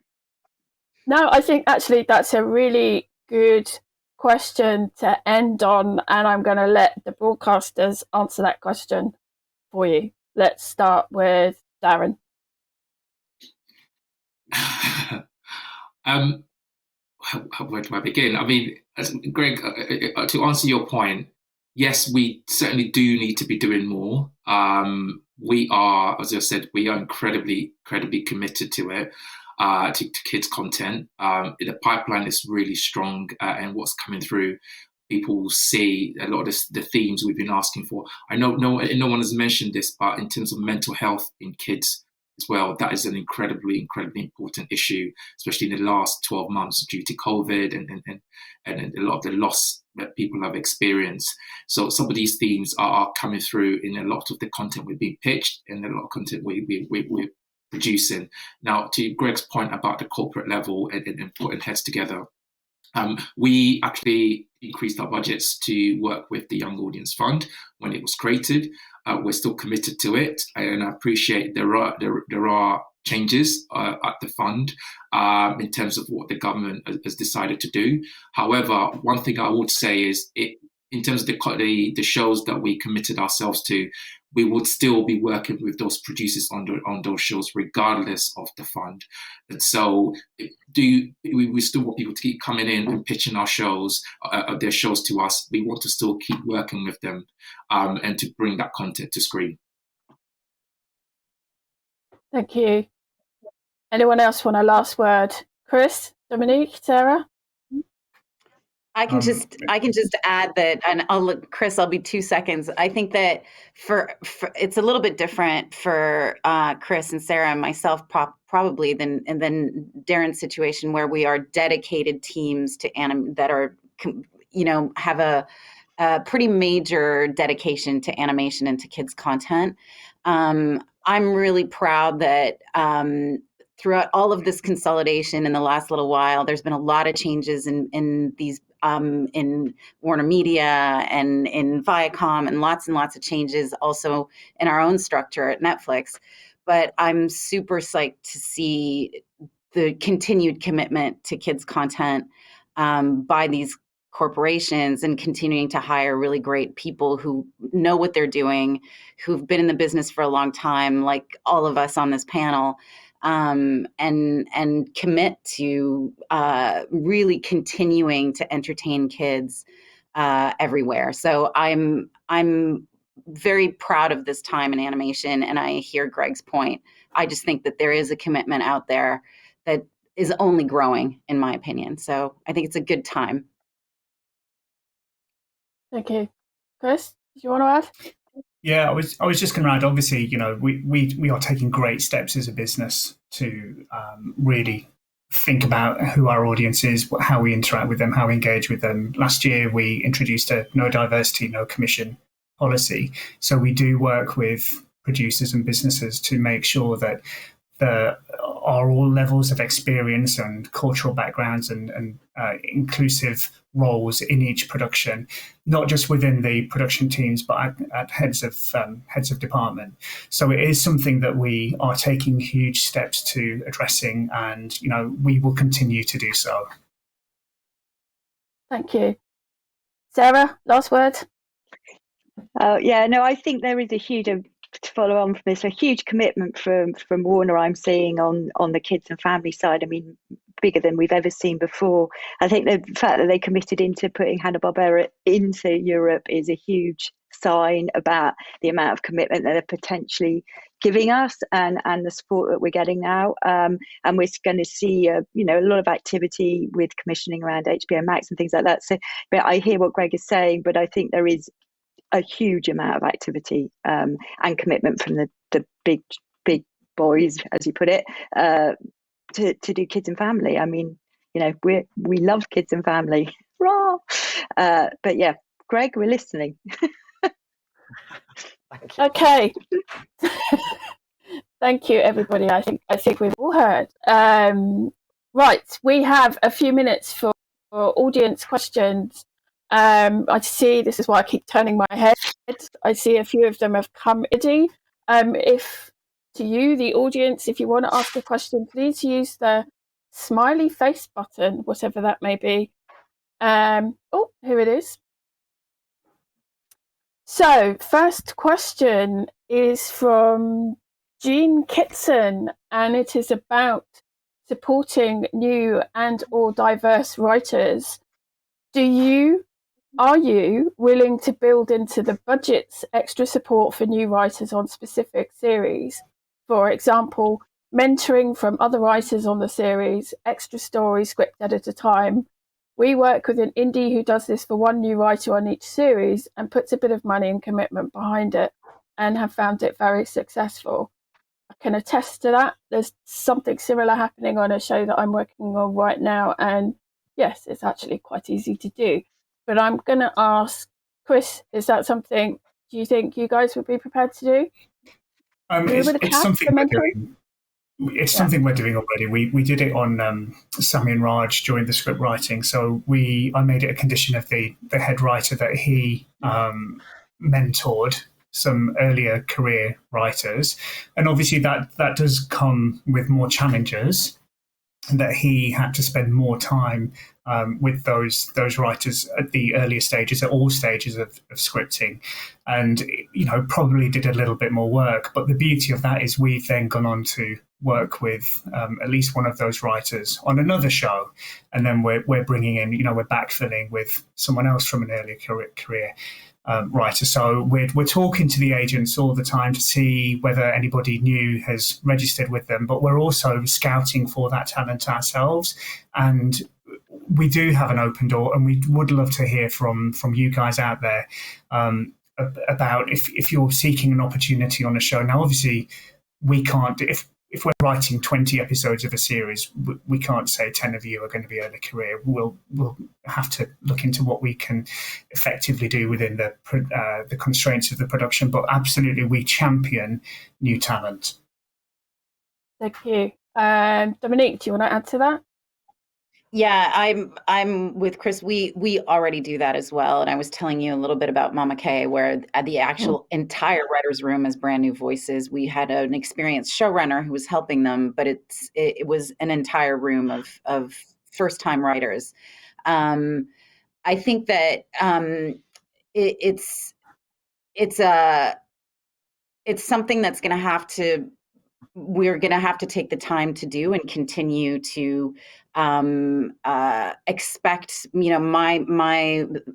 S1: No, I think actually that's a really good question to end on, and I'm going to let the broadcasters answer that question for you. Let's start with Darren.
S3: Where do I begin? I mean, Greg, to answer your point, yes, we certainly do need to be doing more. We are, as I said, we are incredibly committed to it, to kids' content. The pipeline is really strong, and what's coming through, people see a lot of the themes we've been asking for. I know no one has mentioned this, but in terms of mental health in kids as well, that is an incredibly important issue, especially in the last 12 months due to COVID and a lot of the loss that people have experienced. So some of these themes are coming through in a lot of the content we're being pitched and a lot of content we're producing. Now, to Greg's point about the corporate level and putting heads together, we actually increased our budgets to work with the Young Audience Fund when it was created. We're still committed to it, and I appreciate there are changes at the fund in terms of what the government has decided to do. However, one thing I would say is, in terms of the shows that we committed ourselves to, we would still be working with those producers on those shows regardless of the fund. And so we still want people to keep coming in and pitching our shows, their shows to us. We want to still keep working with them and to bring that content to screen.
S1: Thank you. Anyone else want a last word? Chris, Dominique, Sarah?
S6: I can just add that, and Chris, I'll be 2 seconds. I think that for it's a little bit different for Chris and Sarah and myself probably than Darren's situation, where we are dedicated teams to that are, have a pretty major dedication to animation and to kids content. I'm really proud that throughout all of this consolidation in the last little while, there's been a lot of changes in these in Warner Media and in Viacom, and lots of changes also in our own structure at Netflix. But I'm super psyched to see the continued commitment to kids content by these corporations, and continuing to hire really great people who know what they're doing, who've been in the business for a long time, like all of us on this panel. And commit to really continuing to entertain kids everywhere. So I'm very proud of this time in animation, and I hear Greg's point. I just think that there is a commitment out there that is only growing, in my opinion. So I think it's a good time.
S1: Thank you. Chris, do you want to add?
S4: Yeah, I was just going to add, obviously, we are taking great steps as a business to really think about who our audience is, how we interact with them, how we engage with them. Last year, we introduced a no diversity, no commission policy. So we do work with producers and businesses to make sure that there are all levels of experience and cultural backgrounds and inclusive roles in each production, not just within the production teams, but at heads of department. So it is something that we are taking huge steps to addressing, and we will continue to do so.
S1: Thank you. Sarah, last word.
S2: I think there is a huge, to follow on from this, a huge commitment from Warner I'm seeing on the kids and family side. I mean, bigger than we've ever seen before. I think the fact that they committed into putting Hanna-Barbera into Europe is a huge sign about the amount of commitment that they're potentially giving us, and the support that we're getting now. And we're going to see a lot of activity with commissioning around HBO Max and things like that. So, but I hear what Greg is saying, but I think there is a huge amount of activity and commitment from the big boys, as you put it, to do kids and family. I mean, we love kids and family. Rah! But yeah, Greg, we're listening.
S1: Okay. Thank you, everybody. I think we've all heard. Right, we have a few minutes for audience questions. I see, this is why I keep turning my head. I see a few of them have come ready. If to you, the audience, if you want to ask a question, please use the smiley face button, whatever that may be. Oh, here it is. So, first question is from Jean Kitson, and it is about supporting new and or diverse writers. Are you willing to build into the budgets extra support for new writers on specific series? For example, mentoring from other writers on the series, extra story script at a time. We work with an indie who does this for one new writer on each series and puts a bit of money and commitment behind it, and have found it very successful. I can attest to that. There's something similar happening on a show that I'm working on right now, and yes, it's actually quite easy to do. But I'm going to ask Chris, is that something do you think you guys would be prepared to do?
S4: It's something we're doing. It's something we're doing already. We did it on Sami and Raj during the script writing. So I made it a condition of the head writer that he mentored some earlier career writers, and obviously that does come with more challenges, and that he had to spend more time with those writers at the earlier stages, at all stages of scripting, and probably did a little bit more work. But the beauty of that is we've then gone on to work with at least one of those writers on another show, and then we're bringing in, we're backfilling with someone else from an earlier career writer. So we're talking to the agents all the time to see whether anybody new has registered with them, but we're also scouting for that talent ourselves. And we do have an open door, and we would love to hear from you guys out there about if you're seeking an opportunity on a show. Now, obviously, we can't, if we're writing 20 episodes of a series, we can't say 10 of you are going to be early career. We'll have to look into what we can effectively do within the constraints of the production. But absolutely, we champion new talent.
S1: Thank you. Dominique, do you want to add to that?
S6: Yeah, I'm with Chris. We already do that as well. And I was telling you a little bit about Mama K, where the actual entire writer's room is brand new voices. We had an experienced showrunner who was helping them, but it was an entire room of first time writers. I think that it's something that's going to have to. We're going to have to take the time to do and continue to expect, my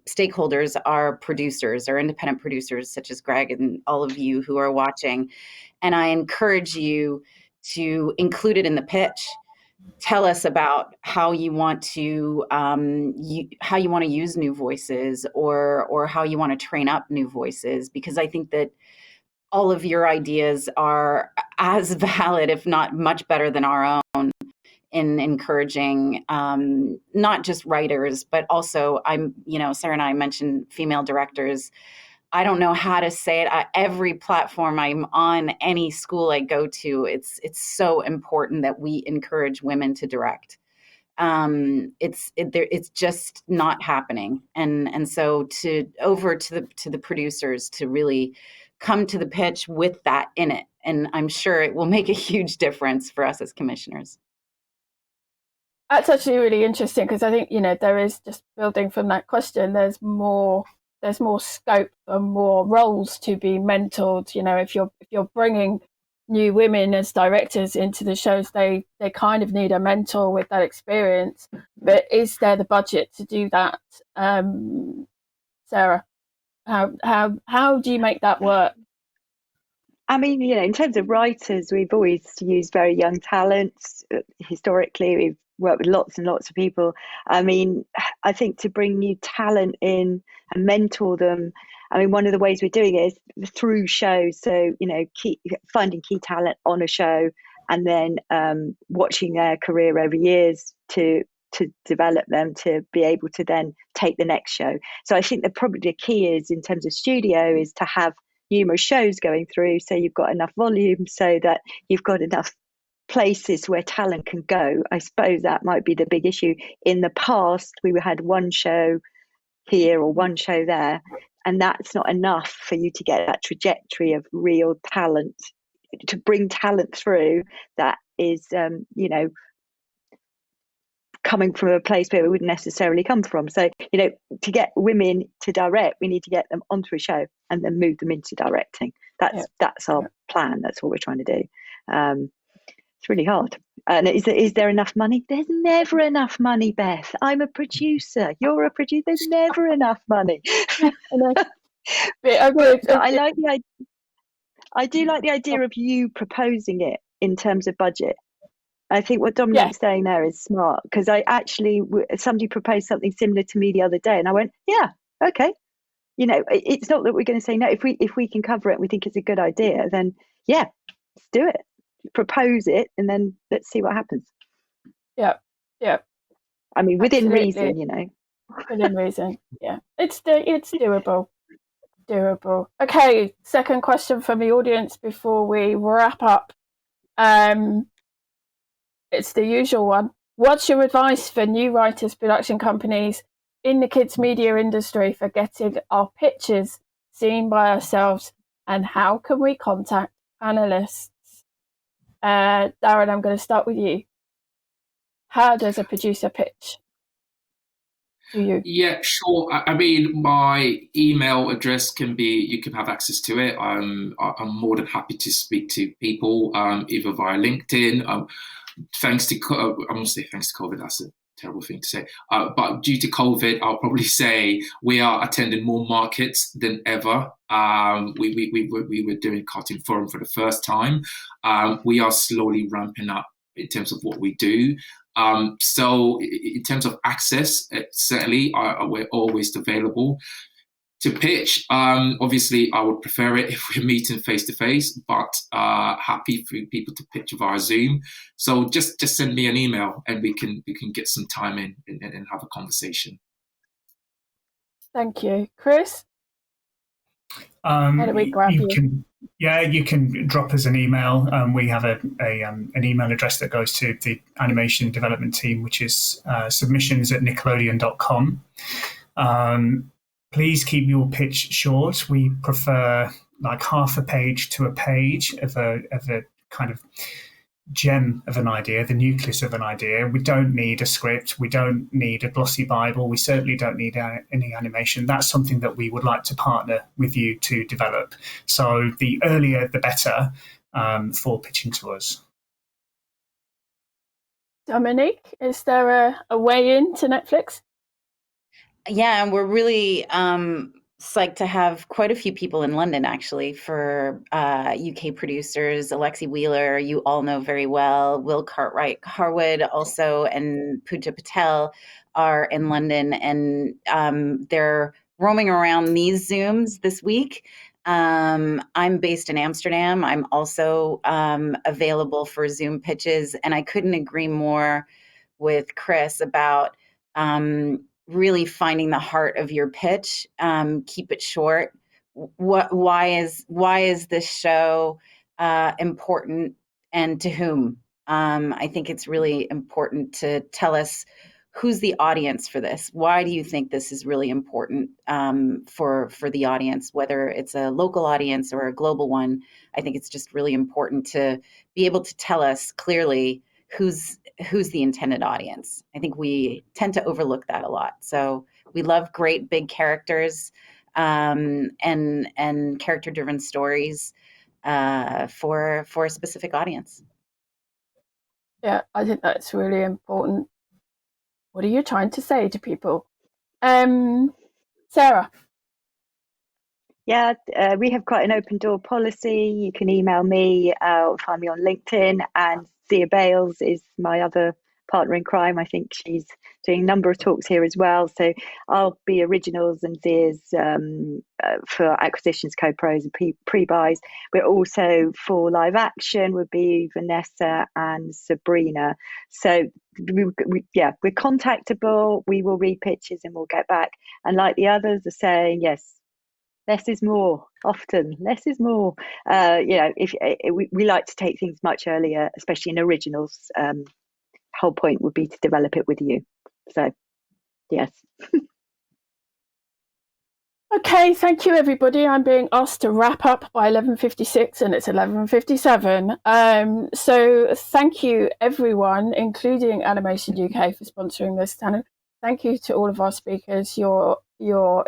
S6: stakeholders are producers or independent producers such as Greg and all of you who are watching. And I encourage you to include it in the pitch. Tell us about how you want to use new voices or how you want to train up new voices, because I think that all of your ideas are as valid, if not much better than our own, in encouraging not just writers, but also Sarah and I mentioned female directors. I don't know how to say it. Every platform I'm on, any school I go to, it's so important that we encourage women to direct. It's just not happening, and so to the producers to really come to the pitch with that in it, and I'm sure it will make a huge difference for us as commissioners.
S1: That's actually really interesting, because I think there is, just building from that question, there's more scope and more roles to be mentored. If you're bringing new women as directors into the shows, they kind of need a mentor with that experience. But is there the budget to do that? Sarah, how do you make that work?
S2: I mean, in terms of writers, we've always used very young talents. Historically, we've worked with lots and lots of people. I mean, I think to bring new talent in and mentor them, I mean, one of the ways we're doing it is through shows. So, finding key talent on a show and then watching their career over years to develop them to be able to then take the next show. So I think that probably the key is, in terms of studio, is to have numerous shows going through, so you've got enough volume, so that you've got enough places where talent can go. I suppose that might be the big issue. In the past, we had one show here or one show there, and that's not enough for you to get that trajectory of real talent, to bring talent through that is coming from a place where it wouldn't necessarily come from. So, to get women to direct, we need to get them onto a show and then move them into directing. That's our plan. That's what we're trying to do. It's really hard. And is there enough money? There's never enough money, Beth. I'm a producer. You're a producer. There's never enough money.
S1: But
S2: I do like the idea of you proposing it in terms of budget. I think what Dominique's saying there is smart, because somebody proposed something similar to me the other day, and I went, yeah, okay. It's not that we're going to say no. If we can cover it and we think it's a good idea, then yeah, let's do it. Propose it, and then let's see what happens.
S1: Yeah.
S2: I mean, within reason,
S1: Within reason, yeah. It's doable. Okay, second question from the audience before we wrap up. It's the usual one. What's your advice for new writers, production companies in the kids media industry for getting our pitches seen by ourselves, and how can we contact panelists? Darren, I'm going to start with you. How does a producer pitch to you? Yeah,
S3: sure. I mean, my email address you can have access to it. I'm more than happy to speak to people, either via LinkedIn. Thanks to COVID, that's a terrible thing to say. But due to COVID, I'll probably say we are attending more markets than ever. We were doing Cartoon Forum for the first time. We are slowly ramping up in terms of what we do. So in terms of access, certainly we're always available. To pitch, obviously, I would prefer it if we're meeting face to face, but happy for people to pitch via Zoom. So just send me an email, and we can get some time in and have a conversation.
S1: Thank you, Chris. How do we grab you?
S4: You can drop us an email. We have an email address that goes to the animation development team, which is submissions@nickelodeon.com. Please keep your pitch short. We prefer like half a page to a page of a kind of gem of an idea, the nucleus of an idea. We don't need a script. We don't need a glossy Bible. We certainly don't need any animation. That's something that we would like to partner with you to develop. So the earlier, the better for pitching to us.
S1: Dominique, is there a way in to Netflix?
S6: Yeah, and we're really psyched to have quite a few people in London, actually, for UK producers. Alexi Wheeler, you all know very well. Will Cartwright Harwood also, and Pooja Patel are in London, and they're roaming around these Zooms this week. I'm based in Amsterdam. I'm also available for Zoom pitches, and I couldn't agree more with Chris about really finding the heart of your pitch. Keep it short. Why is this show important, and to whom? I think it's really important to tell us who's the audience for this. Why do you think this is really important for the audience, whether it's a local audience or a global one? I think it's just really important to be able to tell us clearly who's the intended audience. I think we tend to overlook that a lot. So we love great big characters and character-driven stories for a specific audience.
S1: Yeah, I think that's really important. What are you trying to say to people? Sarah?
S2: Yeah, we have quite an open door policy. You can email me or find me on LinkedIn, and Zia Bales is my other partner in crime. I think she's doing a number of talks here as well. So I'll be originals and Zia's for acquisitions, co-pros and pre-buys. We're also for live action would be Vanessa and Sabrina. So we're contactable. We will read pitches and we'll get back. And like the others are saying, yes, less is more. Often, less is more. We like to take things much earlier, especially in originals. Whole point would be to develop it with you. So, yes.
S1: Okay, thank you, everybody. I'm being asked to wrap up by 11:56, and it's 11:57. So thank you, everyone, including Animation UK, for sponsoring this channel. Thank you to all of our speakers. Your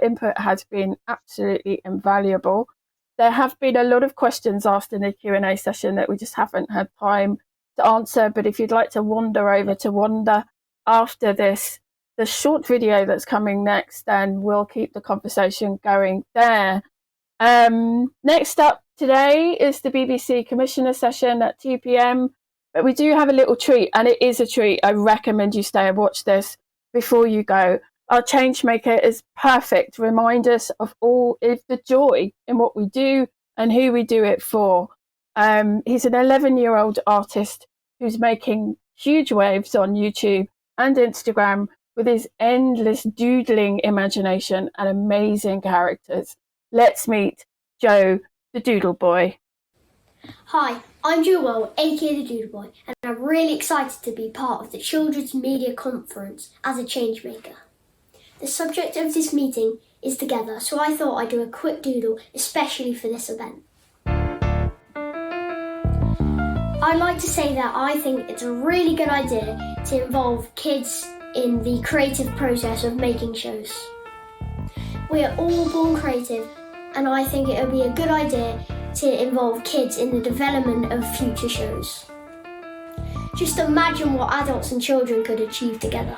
S1: input has been absolutely invaluable. There have been a lot of questions asked in the Q&A session that we just haven't had time to answer. But if you'd like to wander over to Wonder after this, the short video that's coming next, then we'll keep the conversation going there. Next up today is the BBC Commissioner session at 2 p.m. But we do have a little treat, and it is a treat. I recommend you stay and watch this before you go. Our Changemaker is perfect. Remind us of all of the joy in what we do and who we do it for. He's an 11-year-old artist who's making huge waves on YouTube and Instagram with his endless doodling imagination and amazing characters. Let's meet Joe the Doodle Boy.
S7: Hi, I'm Joel, aka the Doodle Boy, and I'm really excited to be part of the Children's Media Conference as a Changemaker. The subject of this meeting is together, so I thought I'd do a quick doodle especially for this event. I'd like to say that I think it's a really good idea to involve kids in the creative process of making shows. We are all born creative, and I think it would be a good idea to involve kids in the development of future shows. Just imagine what adults and children could achieve together.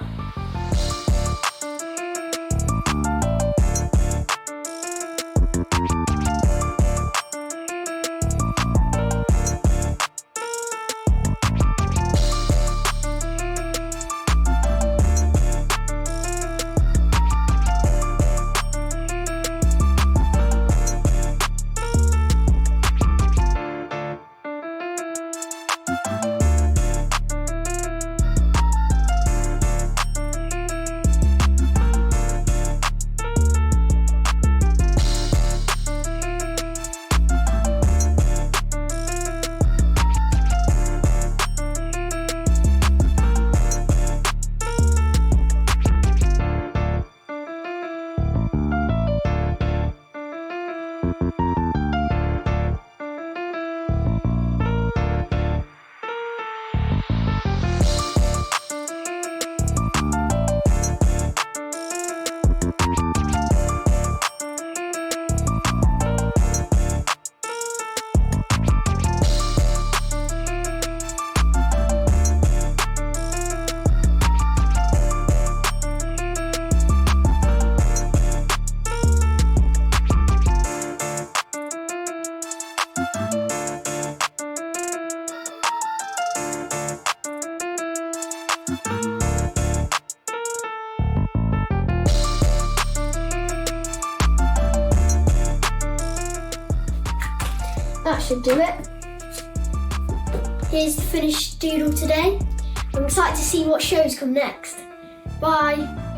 S7: That should do it. Here's the finished doodle today. I'm excited to see what shows come next. Bye!